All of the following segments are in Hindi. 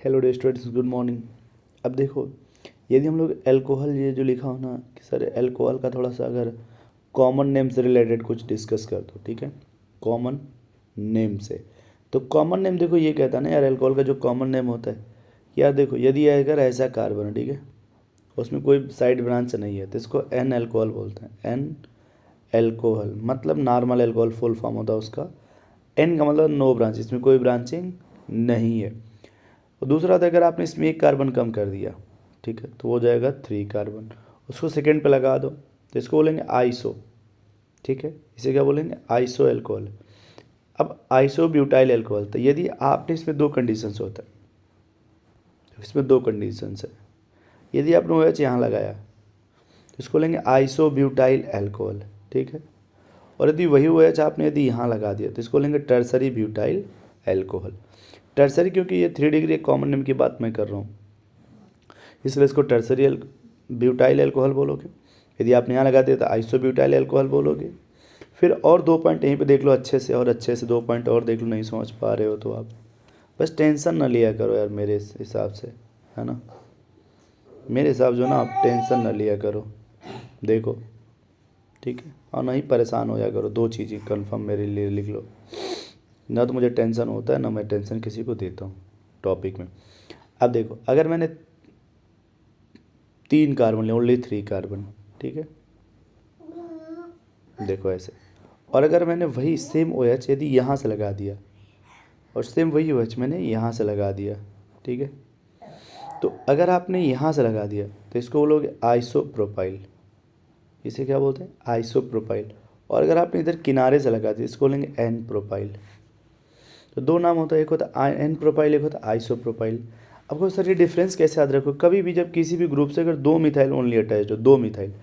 Hello dear students, good morning. अब देखो, यदि हम लोग अल्कोहल, ये जो लिखा हो ना कि सर अल्कोहल का थोड़ा सा अगर कॉमन नेम से रिलेटेड कुछ डिस्कस कर दो, ठीक है, कॉमन नेम से। तो कॉमन नेम देखो ये कहता है ना यार, अल्कोहल का जो कॉमन नेम होता है यार, देखो यदि अगर ऐसा कार्बन है, ठीक है, उसमें कोई साइड ब्रांच नहीं है तो इसको एन अल्कोहल बोलते हैं। एन अल्कोहल मतलब नॉर्मल अल्कोहल फुल फॉर्म होता है उसका। एन का मतलब नो ब्रांच, इसमें कोई ब्रांचिंग नहीं है। और दूसरा था, अगर आपने इसमें एक कार्बन कम कर दिया, ठीक है, तो हो जाएगा 3 कार्बन। उसको सेकंड पे लगा दो तो इसको बोलेंगे आइसो, ठीक है, इसे क्या बोलेंगे, आइसो अल्कोहल। अब आइसो ब्यूटाइल अल्कोहल, तो यदि आपने इसमें दो कंडीशंस होता है, इसमें दो कंडीशंस है। यदि आपने ओ एच यहाँ लगाया तो इसको लेंगे आइसो ब्यूटाइल अल्कोहल, ठीक है। और यदि वही ओ एच आपने यदि यहाँ लगा दिया तो इसको लेंगे टर्सरी ब्यूटाइल अल्कोहल। टर्सरी क्योंकि ये 3 डिग्री कॉमन नेम की बात मैं कर रहा हूँ, इसलिए इसको टर्सरी ब्यूटाइल अल्कोहल बोलोगे। यदि आपने यहाँ लगा दिया तो आइसो ब्यूटाइल अल्कोहल बोलोगे। फिर और 2 पॉइंट यहीं पे देख लो अच्छे से, और अच्छे से 2 पॉइंट और देख लो, नहीं समझ पा रहे हो तो आप बस टेंशन ना लिया करो यार, मेरे हिसाब से, है ना, मेरे हिसाब जो ना, आप टेंशन ना लिया करो, देखो, ठीक है, और ना ही परेशान हो जाया करो। 2 चीज़ें कन्फर्म मेरे लिए लिख लो, ना तो मुझे टेंशन होता है, ना मैं टेंशन किसी को देता हूँ टॉपिक में। अब देखो, अगर मैंने 3 कार्बन लिया, ओनली 3 कार्बन, ठीक है, देखो ऐसे। और अगर मैंने वही सेम ओ एच यदि यहाँ से लगा दिया, और सेम वही ओ एच मैंने यहाँ से लगा दिया, ठीक है, तो अगर आपने यहाँ से लगा दिया तो इसको बोलोगे आइसोप्रोपाइल। इसे क्या बोलते हैं, आइसोप्रोपाइल। और अगर आपने इधर किनारे से लगा दिया इसको बोलेंगे एन प्रोपाइल। तो 2 नाम होता है, एक होता है एन प्रोपाइल, एक होता है आइसोप्रोपाइल। आपको सर ये डिफरेंस कैसे याद रखो, कभी भी जब किसी भी ग्रुप से अगर 2 मिथाइल ओनली अटैच हो, 2 मिथाइल,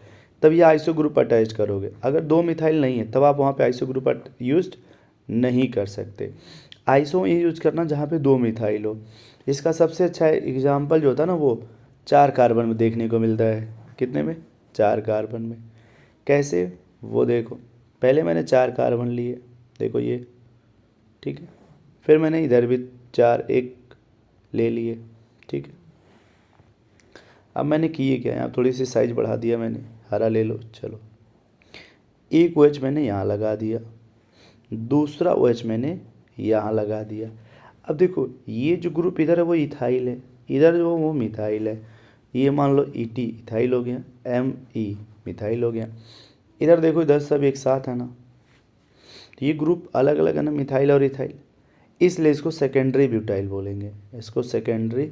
तब ये आइसो ग्रुप अटैच करोगे। अगर 2 मिथाइल नहीं है तब आप वहाँ पे आइसो ग्रुप यूज नहीं कर सकते। आइसो ये यूज करना जहाँ पे 2 मिथाइल हो। इसका सबसे अच्छा एग्जाम्पल जो होता है ना, वो 4 कार्बन में देखने को मिलता है। कितने में, 4 कार्बन में। कैसे, वो देखो, पहले मैंने 4 कार्बन लिए, देखो ये, ठीक है, फिर मैंने इधर भी 4 एक ले लिए, ठीक है। अब मैंने किए क्या, यहाँ थोड़ी सी साइज बढ़ा दिया मैंने, हरा ले लो, चलो। एक OH मैंने यहाँ लगा दिया, दूसरा OH मैंने यहाँ लगा दिया। अब देखो, ये जो ग्रुप इधर है वो इथाइल है, इधर जो वो मिथाइल है। ये मान लो ET इथाइल हो गया, ME मिथाइल हो गया। इधर देखो, इधर सब एक साथ है ना, तो ये ग्रुप अलग अलग है ना, मिथाइल और इथाइल, इसलिए इसको सेकेंडरी ब्यूटाइल बोलेंगे, इसको सेकेंडरी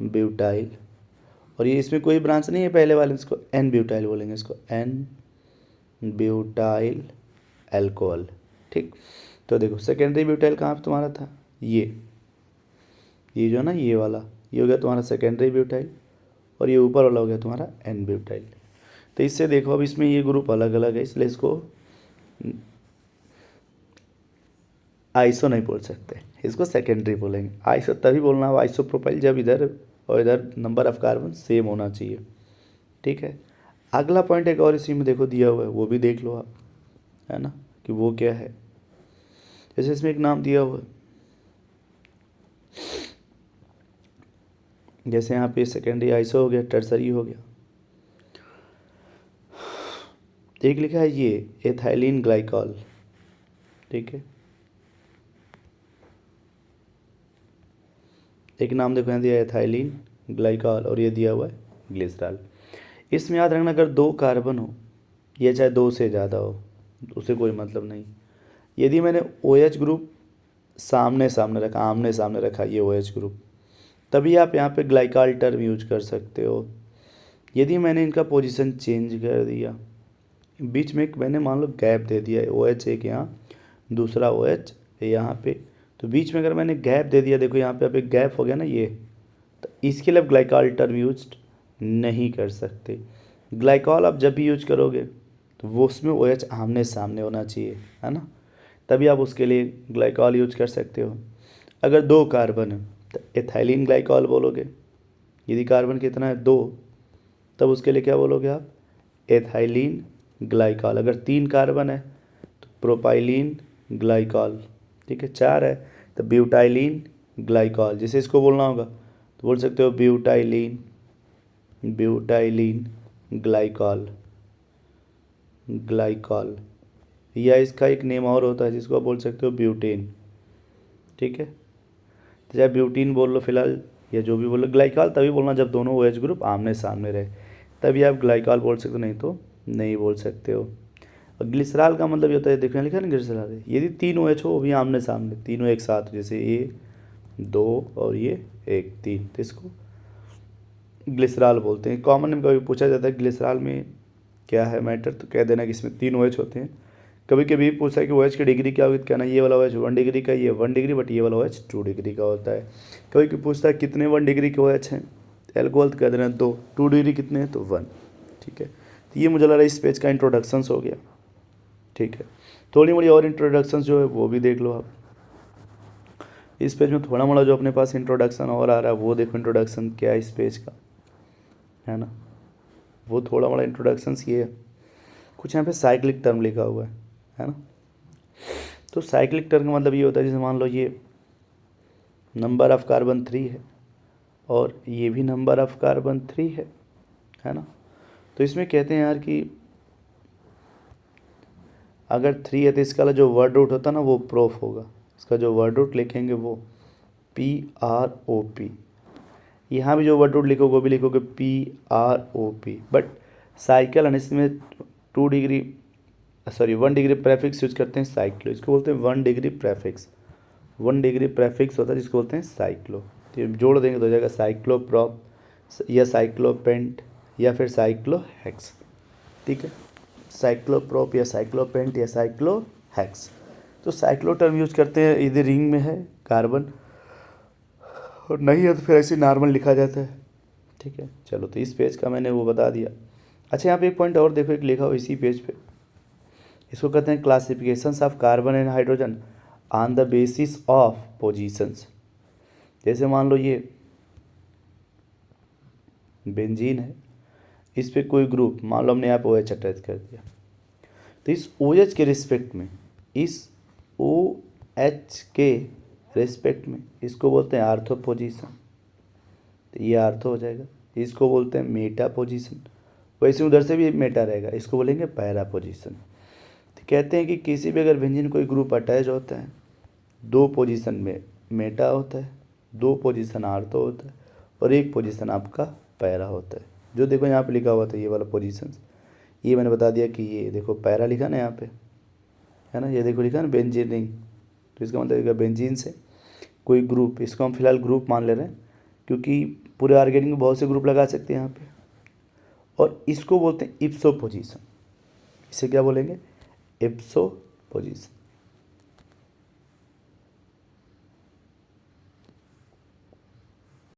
ब्यूटाइल। और ये इसमें कोई ब्रांच नहीं है पहले वाले, इसको एन ब्यूटाइल बोलेंगे, इसको एन ब्यूटाइल अल्कोहल, ठीक। तो देखो, सेकेंडरी ब्यूटाइल कहाँ पे तुम्हारा था, ये जो ना, ये वाला, ये हो गया तुम्हारा सेकेंडरी ब्यूटाइल, और ये ऊपर वाला हो गया तुम्हारा एन ब्यूटाइल। तो इससे देखो, अब इसमें ये ग्रुप अलग अलग है, इसलिए इसको आइसो नहीं बोल सकते, इसको सेकेंडरी बोलेंगे। आइसो तभी बोलना है आइसो प्रोपाइल जब इधर और इधर नंबर ऑफ कार्बन सेम होना चाहिए, ठीक है। अगला पॉइंट एक और इसी में देखो दिया हुआ है, वो भी देख लो आप, है ना, कि वो क्या है। जैसे इसमें एक नाम दिया हुआ है, जैसे यहाँ पे सेकेंडरी आइसो हो गया, टर्सरी हो गया। एक लिखा है ये एथाइलिन ग्लाइकॉल, ठीक है। एक नाम देखो यहाँ दिया है एथाइलिन ग्लाइकॉल, और ये दिया हुआ है ग्लिसरॉल। इसमें याद रखना, अगर 2 कार्बन हो, ये चाहे 2 से ज़्यादा हो, उससे कोई मतलब नहीं। यदि मैंने OH ग्रुप सामने सामने रखा, आमने सामने रखा, ये OH ग्रुप, तभी आप यहाँ पे ग्लाइकॉल टर्म यूज कर सकते हो। यदि मैंने इनका पोजीशन चेंज कर दिया, बीच में एक मैंने मान लो गैप दे दिया, OH एक यहाँ, दूसरा OH यहाँ पे, तो बीच में अगर मैंने गैप दे दिया, देखो यहाँ पे अब एक गैप हो गया ना ये, तो इसके लिए आप ग्लाइकॉल टर्म यूज नहीं कर सकते। ग्लाइकॉल आप जब भी यूज करोगे तो वो उसमें OH आमने सामने होना चाहिए, है ना, तभी आप उसके लिए ग्लाइकॉल यूज कर सकते हो। अगर 2 कार्बन है तो एथाइलिन ग्लाइकॉल बोलोगे। यदि कार्बन कितना है, 2, तब उसके लिए क्या बोलोगे आप, एथाइलिन ग्लाइकॉल। अगर 3 कार्बन है तो प्रोपाइलिन ग्लाइकॉल, ठीक है। 4 है तो ब्यूटाइलिन ग्लाइकॉल, जैसे इसको बोलना होगा तो बोल सकते हो ब्यूटाइलिन, ब्यूटाइलिन ग्लाइकॉल, ग्लाइकॉल। या इसका एक नेम और होता है जिसको आप बोल सकते हो ब्यूटेन, ठीक है। तो चाहे ब्यूटीन बोल लो फिलहाल, या जो भी बोलो, ग्लाइकॉल तभी बोलना जब दोनों OH ग्रुप आमने सामने रहे, तभी आप ग्लाइकॉल बोल सकते हो, नहीं तो नहीं बोल सकते हो। और ग्लिसरॉल का मतलब ये होता है, देखो यहाँ लिखा है ना ग्लिसरॉल, यदि 3 OH हो वो भी आमने सामने, तीनों एक साथ, जैसे ये 2 और ये 1 3, तो इसको ग्लिसरॉल बोलते हैं। कॉमन में कभी पूछा जाता है ग्लिसरॉल में क्या है मैटर, तो कह देना कि इसमें 3 OH होते हैं। कभी कभी पूछा है कि OH की डिग्री क्या होगी, तो कहना ये वाला OH 1 डिग्री का, ये 1 डिग्री, बट ये वाला OH 2 डिग्री का होता है। कभी कभी पूछता है कितने 1 डिग्री के OH हैं एल्कोहल, तो कह देना 2 डिग्री कितने हैं, तो 1, ठीक है। तो ये मुझे लग रहा है इस पेज का इंट्रोडक्शंस हो गया, ठीक है। थोड़ी मोड़ी और इंट्रोडक्शंस जो है वो भी देख लो आप। इस पेज में थोड़ा मोड़ा जो अपने पास इंट्रोडक्शन और आ रहा है वो देखो, इंट्रोडक्शन क्या है इस पेज का, है ना। वो थोड़ा मोड़ा इंट्रोडक्शंस ये है। कुछ यहाँ पे साइक्लिक टर्म लिखा हुआ है ना। तो साइक्लिक टर्म का मतलब ये होता है, जैसे मान लो ये नंबर ऑफ़ कार्बन 3 है और ये भी नंबर ऑफ़ कार्बन 3 है ना। तो इसमें कहते हैं यार कि अगर 3 है तो इसका जो वर्ड रूट होता है ना वो प्रोफ होगा। इसका जो वर्ड रूट लिखेंगे वो PROP। यहाँ भी जो वर्ड रूट लिखोगे वो भी लिखोगे PROP, बट साइकिल और इसमें 1 डिग्री प्रेफिक्स यूज करते हैं साइक्लो, इसको बोलते हैं 1 डिग्री प्रेफिक्स। 1 डिग्री प्रेफिक्स होता है जिसको बोलते हैं साइक्लो। तो ये जोड़ देंगे तो हो जाएगा साइक्लोप्रोप या साइक्लोपेंट या फिर साइक्लोहेक्स, ठीक है। साइक्लोप्रोप या साइक्लोपेंट या साइक्लोहेक्स। तो साइक्लो टर्म यूज करते हैं यदि रिंग में है कार्बन, और नहीं है तो फिर ऐसे नॉर्मल लिखा जाता है, ठीक है। चलो, तो इस पेज का मैंने वो बता दिया। अच्छा, यहाँ पे एक पॉइंट और देखो, एक लिखा हो इसी पेज पे, इसको कहते हैं classifications of carbon and hydrogen on the basis of positions. जैसे मान लो ये बेंजीन है, इस पे कोई ग्रुप मान लो हमने यहाँ पे OH अटैच कर दिया, तो इस OH के रिस्पेक्ट में, इस OH के रिस्पेक्ट में इसको बोलते हैं आर्थो पोजीशन, तो ये आर्थो हो जाएगा। इसको बोलते हैं मेटा पोजीशन, वैसे उधर से भी मेटा रहेगा, इसको बोलेंगे पैरा पोजीशन। तो कहते हैं कि किसी भी अगर बेंजीन कोई ग्रुप अटैच होता है, 2 पोजीशन में मेटा होता है, 2 पोजीशन आर्थो होता है और 1 पोजीशन आपका पैरा होता है। जो देखो यहाँ पे लिखा हुआ था ये वाला पोजीशंस, ये मैंने बता दिया कि ये देखो पैरा लिखा ना यहाँ पे, है ना। ये देखो लिखा ना बेंजीन रिंग, तो इसका मतलब बेंजीन से कोई ग्रुप, इसको हम फिलहाल ग्रुप मान ले रहे हैं क्योंकि पूरे ऑर्गेनिक में बहुत से ग्रुप लगा सकते हैं यहाँ पे। और इसको बोलते हैं इप्सो पोजीशन, इसे क्या बोलेंगे, इप्सो पोजीशन।